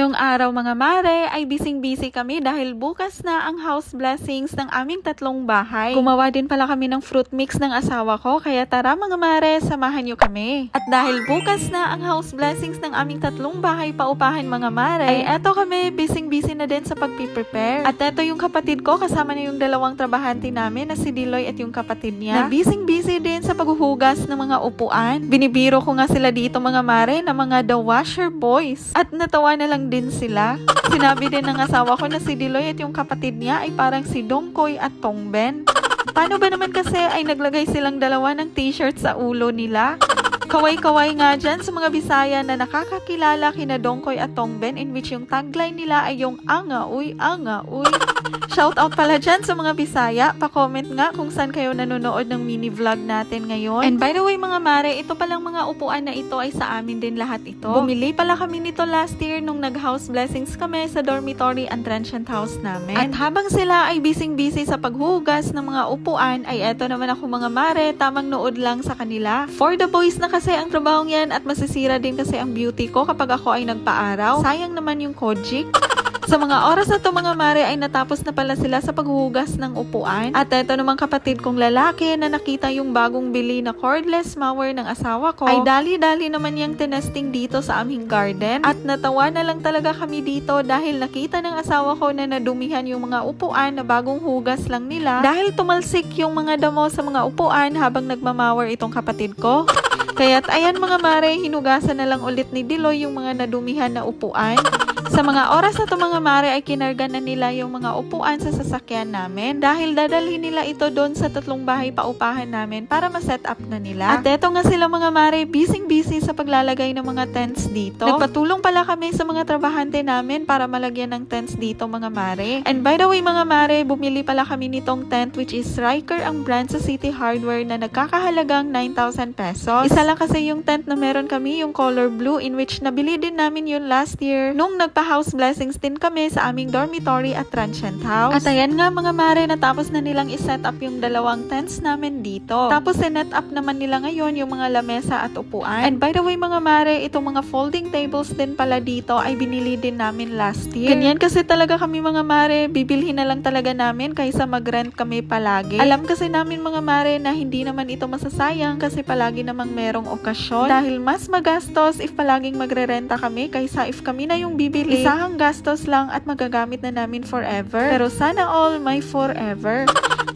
Ngayong araw mga mare ay bising-busy kami dahil bukas na ang house blessings ng aming tatlong bahay. Gumawa din pala kami ng fruit mix ng asawa ko, kaya tara mga mare, samahan nyo kami. At dahil bukas na ang house blessings ng aming tatlong bahay paupahan mga mare, ay eto kami bising-busy na din sa pagpiprepare. At eto yung kapatid ko, kasama na yung dalawang trabahante namin na si Diloy at yung kapatid niya, na bising-busy din sa paghuhugas ng mga upuan. Binibiro ko nga sila dito mga mare na mga the washer boys. At natawa na lang din sila. Sinabi din ng asawa ko na si Diloy at yung kapatid niya ay parang si Dongkoy at Tongben. Paano ba naman kasi ay naglagay silang dalawa ng t-shirt sa ulo nila? Kaway-kaway nga dyan sa mga Bisaya na nakakakilala kina Dongkoy at Tongben, in which yung tagline nila ay yung anga uy, anga uy. Shout out pala dyan sa mga Bisaya. Pa-comment nga kung saan kayo nanonood ng mini vlog natin ngayon. And by the way mga mare, ito palang mga upuan na ito ay sa amin din lahat ito. Bumili pala kami nito last year nung nag-house blessings kami sa dormitory and transient house namin. At habang sila ay bising-busy sa paghugas ng mga upuan, ay eto naman ako mga mare, tamang nood lang sa kanila. For the boys na kasi ang trabahong yan at masisira din kasi ang beauty ko kapag ako ay nagpa-araw. Sayang naman yung Kojic. Sa mga oras na to mga mare ay natapos na pala sila sa paghuhugas ng upuan. At eto namang kapatid kong lalaki na nakita yung bagong bili na cordless mower ng asawa ko, ay dali-dali naman yung tinesting dito sa aming garden. At natawa na lang talaga kami dito dahil nakita ng asawa ko na nadumihan yung mga upuan na bagong hugas lang nila dahil tumalsik yung mga damo sa mga upuan habang nagmamawer itong kapatid ko. Kaya't ayan mga mare, hinugasan na lang ulit ni Diloy yung mga nadumihan na upuan. Sa mga oras na to mga mare ay kinarga na nila yung mga upuan sa sasakyan namin dahil dadalhin nila ito doon sa tatlong bahay paupahan namin para ma-set up na nila. At eto nga sila mga mare, busy sa paglalagay ng mga tents dito. Nagpatulong pala kami sa mga trabahante namin para malagyan ng tents dito mga mare. And by the way mga mare, bumili pala kami nitong tent which is Riker ang brand sa City Hardware na nagkakahalagang 9,000 pesos. Isa lang kasi yung tent na meron kami, yung color blue, in which nabili din namin yun last year nung nagpa-house blessings din kami sa aming dormitory at transient house. At ayan nga mga mare, natapos na nilang iset up yung dalawang tents namin dito. Tapos sinet up naman nila ngayon yung mga lamesa at upuan. And by the way mga mare, itong mga folding tables din pala dito ay binili din namin last year. Ganyan kasi talaga kami mga mare, bibilhin na lang talaga namin kaysa mag-rent kami palagi. Alam kasi namin mga mare na hindi naman ito masasayang kasi palagi namang merong okasyon. Dahil mas magastos if palaging magre-renta kami kaysa if kami na yung bibili. Isahang gastos lang at magagamit na namin forever. Pero sana all may forever.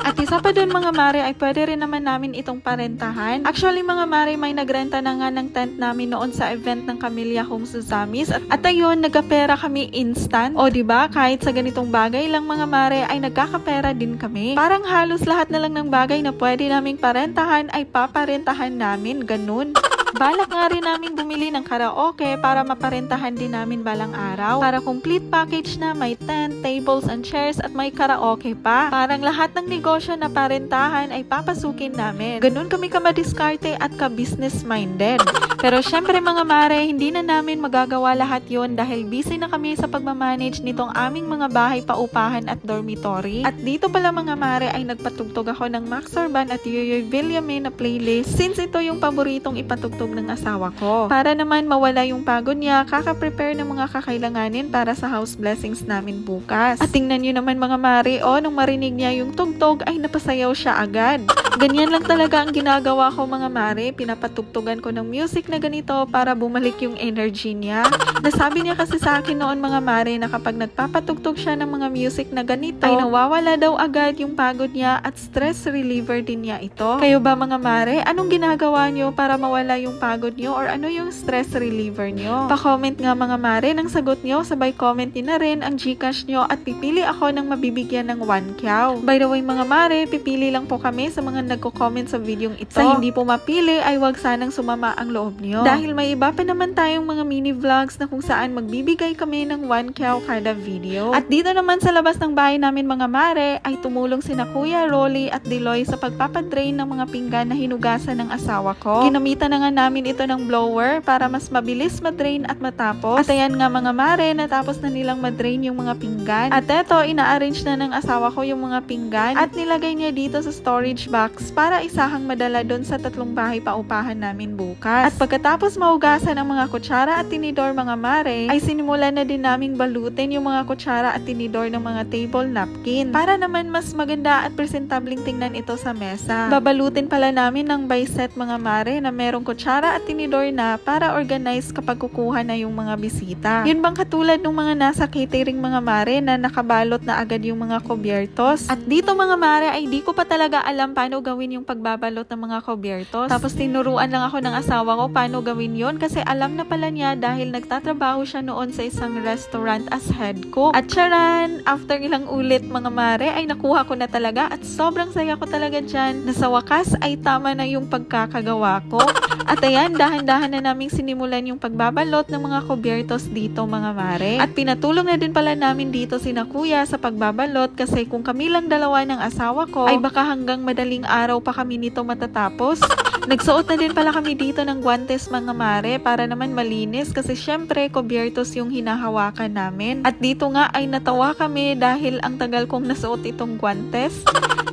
At isa pa dun mga mare ay pwede rin naman namin itong parentahan. Actually mga mare, may nagrenta na nga ng tent namin noon sa event ng Camellia Home Suzamis. At ayun, nagkapera kami instant. O diba, kahit sa ganitong bagay lang mga mare ay nagkakapera din kami. Parang halos lahat na lang ng bagay na pwede naming parentahan ay paparentahan namin. Ganun. Balak nga rin namin bumili ng karaoke para maparentahan din namin balang araw. Para complete package na, may tent, tables and chairs at may karaoke pa. Parang lahat ng negosyo na parentahan ay papasukin namin. Ganun kami kamadiskarte at ka-business minded. Pero syempre mga mare, hindi na namin magagawa lahat yon dahil busy na kami sa pagmamanage nitong aming mga bahay paupahan at dormitory. At dito pala mga mare ay nagpatugtog ako ng Max Orban at Yoyoy Villame na playlist since ito yung paboritong ipatugtog ng asawa ko. Para naman mawala yung pagod niya, kaka-prepare ng mga kakailanganin para sa house blessings namin bukas. At tingnan nyo naman mga mare, nung marinig niya yung tugtog ay napasayaw siya agad. Ganyan lang talaga ang ginagawa ko mga mare, pinapatugtugan ko ng music na ganito para bumalik yung energy niya. Nasabi niya kasi sa akin noon mga mare na kapag nagpapatugtog siya ng mga music na ganito, ay nawawala daw agad yung pagod niya at stress reliever din niya ito. Kayo ba mga mare, anong ginagawa niyo para mawala yung pagod nyo or ano yung stress reliever nyo? Pa-comment nga mga mare ng sagot nyo, sabay comment din na rin ang Gcash nyo at pipili ako ng mabibigyan ng 1 kyaw. By the way mga mare, pipili lang po kami sa mga nagko-comment sa videong ito. Sa hindi po mapili ay wag sanang sumama ang loob nyo. Dahil may iba pa naman tayong mga mini vlogs na kung saan magbibigay kami ng 1 kyaw kada video. At dito naman sa labas ng bahay namin mga mare ay tumulong sina Kuya Rolly at Diloy sa pagpapadrain ng mga pinggan na hinugasan ng asawa ko. Ginamitan na nga namin ito ng blower para mas mabilis madrain at matapos. At ayan nga mga mare, natapos na nilang madrain yung mga pinggan. At eto, ina-arrange na ng asawa ko yung mga pinggan at nilagay niya dito sa storage box para isahang madala doon sa 3 bahay paupahan namin bukas. At pagkatapos mahugasan ang mga kutsara at tinidor mga mare, ay sinimulan na din naming balutin yung mga kutsara at tinidor ng mga table napkin para naman mas maganda at presentabling tingnan ito sa mesa. Babalutin pala namin ng by set mga mare na merong kutsara at tinidor na para organize kapag kukuha na yung mga bisita. Yun bang katulad ng mga nasa catering mga mare na nakabalot na agad yung mga kubyertos? At dito mga mare ay di ko pa talaga alam paano gawin yung pagbabalot ng mga kubyertos. Tapos tinuruan lang ako ng asawa ko paano gawin yon kasi alam na pala niya dahil nagtatrabaho siya noon sa isang restaurant as head cook. At charan, after ilang ulit mga mare ay nakuha ko na talaga at sobrang saya ko talaga dyan na sa wakas ay tama na yung pagkakagawa ko. At ayan, dahan-dahan na naming sinimulan yung pagbabalot ng mga kubyertos dito mga mare. At pinatulong na din pala namin dito sina kuya sa pagbabalot kasi kung kami lang dalawa ng asawa ko ay baka hanggang madaling araw pa kami nito matatapos. Nagsuot na din pala kami dito ng guantes mga mare para naman malinis kasi syempre kubyertos yung hinahawakan namin. At dito nga ay natawa kami dahil ang tagal kong nasuot itong guantes.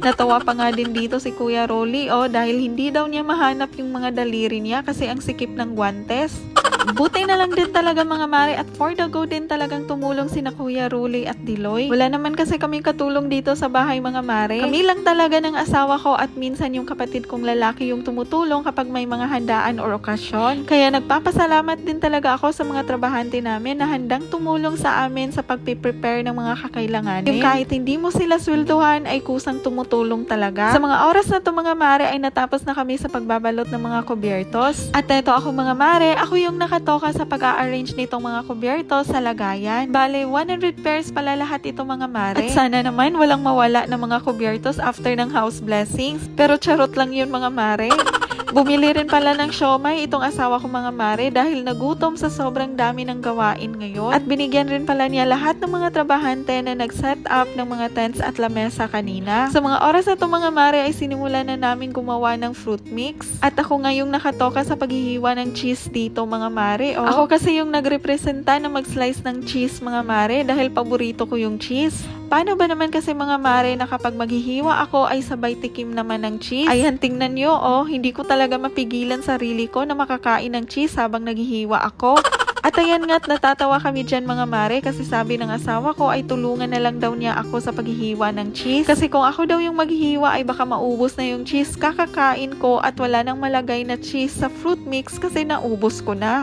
Natawa pa nga din dito si Kuya Rolly dahil hindi daw niya mahanap yung mga daliri niya kasi ang sikip ng guantes. Buti na lang din talaga mga mare at for the go din talagang tumulong sina Kuya Rolly at Diloy. Wala naman kasi kami katulong dito sa bahay mga mare. Kami lang talaga ng asawa ko at minsan yung kapatid kong lalaki yung tumutulong kapag may mga handaan or okasyon. Kaya nagpapasalamat din talaga ako sa mga trabahante namin na handang tumulong sa amin sa pagpiprepare ng mga kakailanganin. Yung kahit hindi mo sila swelduhan ay kusang tumutulong talaga. Sa mga oras na to mga mare ay natapos na kami sa pagbabalot ng mga kubyertos. At eto ako mga mare, ako yung nakatoka sa pag-a-arrange nitong mga kubyertos sa lagayan. Bale, 100 pairs pala lahat ito mga mare. At sana naman walang mawala ng mga kubyertos after ng house blessings. Pero charot lang yun mga mare. Bumili rin pala ng siomay itong asawa ko mga mare dahil nagutom sa sobrang dami ng gawain ngayon. At binigyan rin pala niya lahat ng mga trabahante na nag-set up ng mga tents at lamesa kanina. Sa mga oras na to mga mare ay sinimulan na namin gumawa ng fruit mix. At ako ngayong nakatoka sa paghihiwa ng cheese dito mga mare. Ako kasi yung nagrepresenta na mag-slice ng cheese mga mare dahil paborito ko yung cheese. Paano ba naman kasi mga mare na kapag maghihiwa ako ay sabay tikim naman ng cheese? Ayan, tingnan nyo hindi ko talaga mapigilan sarili ko na makakain ng cheese habang naghihiwa ako. At ayan nga't natatawa kami dyan mga mare kasi sabi ng asawa ko ay tulungan na lang daw niya ako sa paghihiwa ng cheese. Kasi kung ako daw yung maghihiwa ay baka maubos na yung cheese kakakain ko at wala nang malagay na cheese sa fruit mix kasi naubos ko na.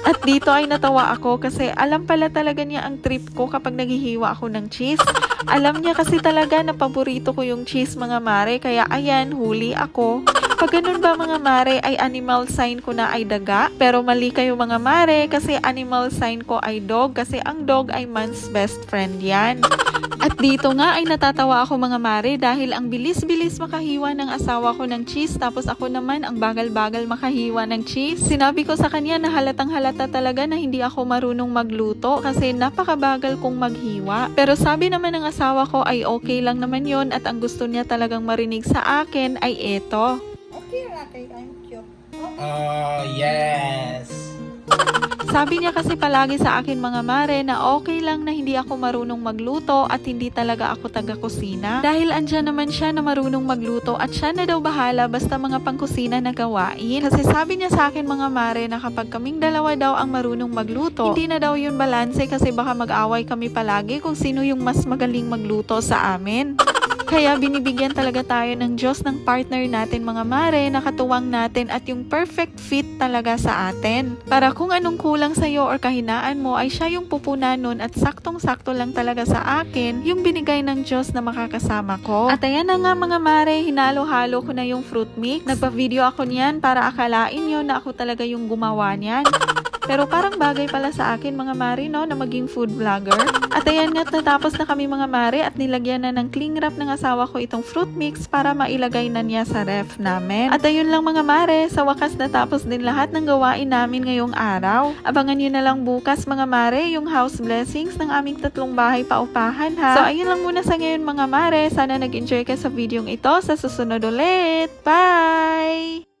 At dito ay natawa ako kasi alam pala talaga niya ang trip ko kapag naghihiwa ako ng cheese. Alam niya kasi talaga na paborito ko yung cheese mga mare kaya ayan, huli ako. Pag ganun ba mga mare ay animal sign ko na ay daga? Pero mali kayo mga mare kasi animal sign ko ay dog kasi ang dog ay man's best friend yan. At dito nga ay natatawa ako mga mare dahil ang bilis-bilis makahiwa ng asawa ko ng cheese tapos ako naman ang bagal-bagal makahiwa ng cheese. Sinabi ko sa kanya na halatang halata talaga na hindi ako marunong magluto kasi napakabagal kong maghiwa. Pero sabi naman ng asawa ko ay okay lang naman yon at ang gusto niya talagang marinig sa akin ay eto. Okay, I'm cute. Yes. Sabi niya kasi palagi sa akin mga mare na okay lang na hindi ako marunong magluto at hindi talaga ako taga-kusina. Dahil andyan naman siya na marunong magluto at siya na daw bahala basta mga pangkusina na gawain. Kasi sabi niya sa akin mga mare na kapag kaming dalawa daw ang marunong magluto, hindi na daw yun balanse kasi baka mag-away kami palagi kung sino yung mas magaling magluto sa amin. Kaya binibigyan talaga tayo ng Diyos ng partner natin mga mare na katuwang natin at yung perfect fit talaga sa atin. Para kung anong kulang sa'yo or kahinaan mo ay siya yung pupunan nun at saktong-sakto lang talaga sa akin yung binigay ng Diyos na makakasama ko. At ayan na nga mga mare, hinalo-halo ko na yung fruit mix. Nagpa-video ako niyan para akalain nyo na ako talaga yung gumawa niyan. Pero parang bagay pala sa akin mga mare no na maging food vlogger. At ayan nga't natapos na kami mga mare at nilagyan na ng cling wrap ng asawa ko itong fruit mix para mailagay na niya sa ref namin. At ayun lang mga mare, sa wakas natapos din lahat ng gawain namin ngayong araw. Abangan nyo na lang bukas mga mare yung house blessings ng aming 3 bahay paupahan ha. So ayun lang muna sa ngayon mga mare. Sana nag-enjoy ka sa videong ito. Sa susunod ulit. Bye!